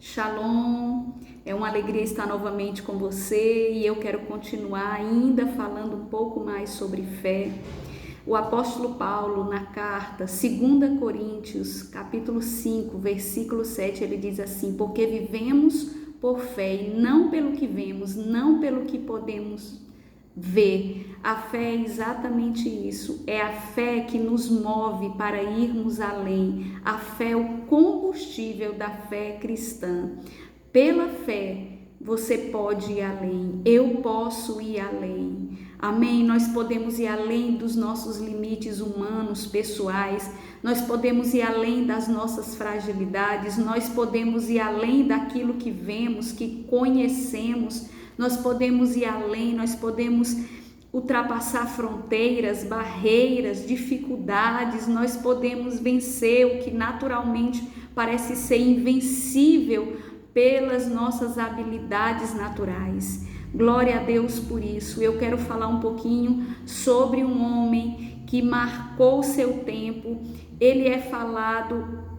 Shalom, é uma alegria estar novamente com você e eu quero continuar ainda falando um pouco mais sobre fé. O apóstolo Paulo, na carta 2 Coríntios, capítulo 5, versículo 7, ele diz assim: porque vivemos por fé e não pelo que vemos, não pelo que podemos ver. A fé é exatamente isso, é a fé que nos move para irmos além. A fé é o combustível da fé cristã. Pela fé você pode ir além, eu posso ir além. Amém? Nós podemos ir além dos nossos limites humanos, pessoais, nós podemos ir além das nossas fragilidades, nós podemos ir além daquilo que vemos, que conhecemos, nós podemos ir além, nós podemos ultrapassar fronteiras, barreiras, dificuldades, nós podemos vencer o que naturalmente parece ser invencível pelas nossas habilidades naturais. Glória a Deus por isso. Eu quero falar um pouquinho sobre um homem que marcou o seu tempo. Ele é falado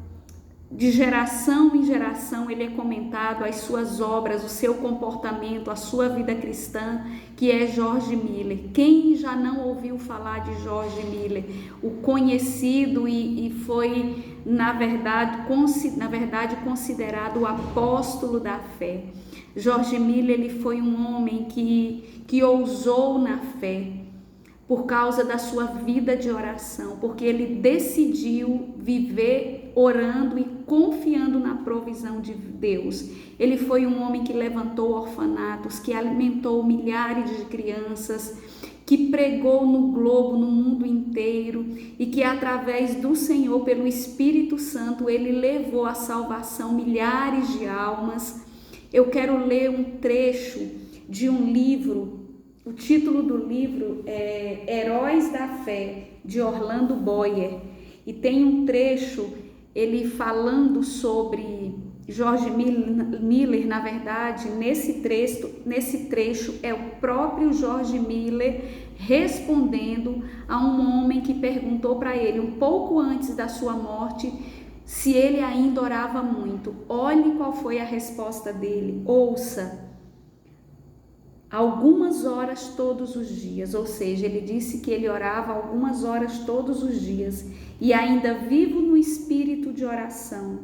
de geração em geração, ele é comentado, as suas obras, o seu comportamento, a sua vida cristã, que é George Miller. Quem já não ouviu falar de George Miller? O conhecido e foi, na verdade, considerado o apóstolo da fé. George Miller, ele foi um homem que ousou na fé, por causa da sua vida de oração, porque ele decidiu viver orando e confiando na provisão de Deus. Ele foi um homem que levantou orfanatos, que alimentou milhares de crianças, que pregou no globo, no mundo inteiro, e que através do Senhor, pelo Espírito Santo, ele levou à salvação milhares de almas. Eu quero ler um trecho de um livro. O título do livro é Heróis da Fé, de Orlando Boyer, e tem um trecho, ele falando sobre George Miller, na verdade, nesse trecho é o próprio George Miller respondendo a um homem que perguntou para ele, um pouco antes da sua morte, se ele ainda orava muito. Olhe qual foi a resposta dele, ouça. Algumas horas todos os dias, ou seja, ele disse que ele orava algumas horas todos os dias e ainda vivo no espírito de oração.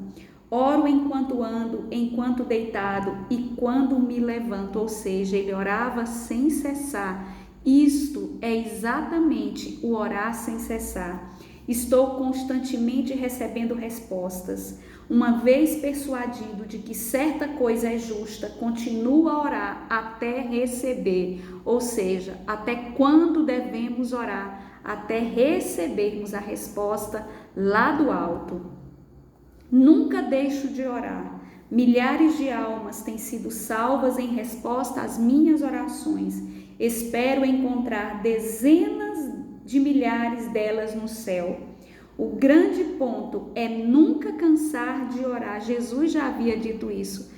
Oro enquanto ando, enquanto deitado e quando me levanto, ou seja, ele orava sem cessar. Isto é exatamente o orar sem cessar. Estou constantemente recebendo respostas. Uma vez persuadido de que certa coisa é justa, continuo a orar até receber, ou seja, até quando devemos orar? Até recebermos a resposta lá do alto. Nunca deixo de orar. Milhares de almas têm sido salvas em resposta às minhas orações. Espero encontrar dezenas de milhares delas no céu. O grande ponto é nunca cansar de orar. Jesus já havia dito isso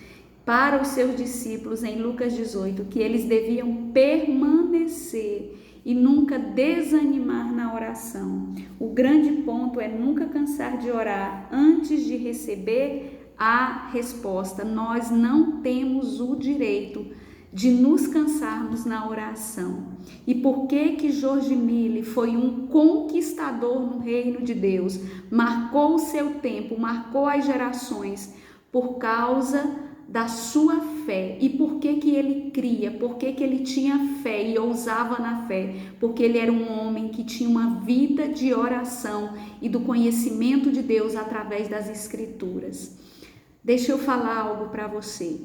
para os seus discípulos em Lucas 18, que eles deviam permanecer e nunca desanimar na oração. O grande ponto é nunca cansar de orar antes de receber a resposta. Nós não temos o direito de nos cansarmos na oração. E por que George Miller foi um conquistador no reino de Deus? Marcou o seu tempo, marcou as gerações por causa da sua fé. E por que ele cria? Por que ele tinha fé e ousava na fé? Porque ele era um homem que tinha uma vida de oração e do conhecimento de Deus através das Escrituras. Deixa eu falar algo para você.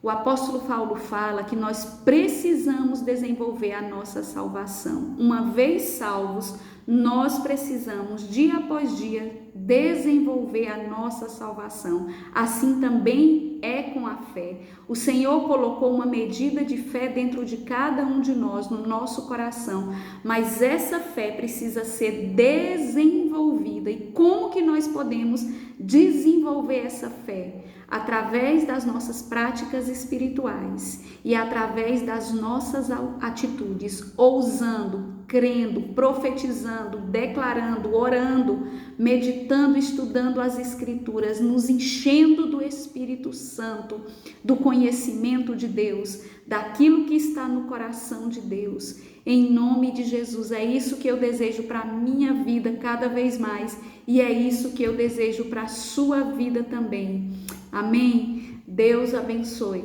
O apóstolo Paulo fala que nós precisamos desenvolver a nossa salvação. Uma vez salvos, nós precisamos, dia após dia, desenvolver a nossa salvação. Assim também é com a fé. O Senhor colocou uma medida de fé dentro de cada um de nós, no nosso coração, mas essa fé precisa ser desenvolvida. E como que nós podemos desenvolver essa fé? Através das nossas práticas espirituais e através das nossas atitudes, ousando, crendo, profetizando, declarando, orando, meditando meditando, estudando as Escrituras, nos enchendo do Espírito Santo, do conhecimento de Deus, daquilo que está no coração de Deus. Em nome de Jesus, é isso que eu desejo para a minha vida cada vez mais e é isso que eu desejo para a sua vida também. Amém? Deus abençoe.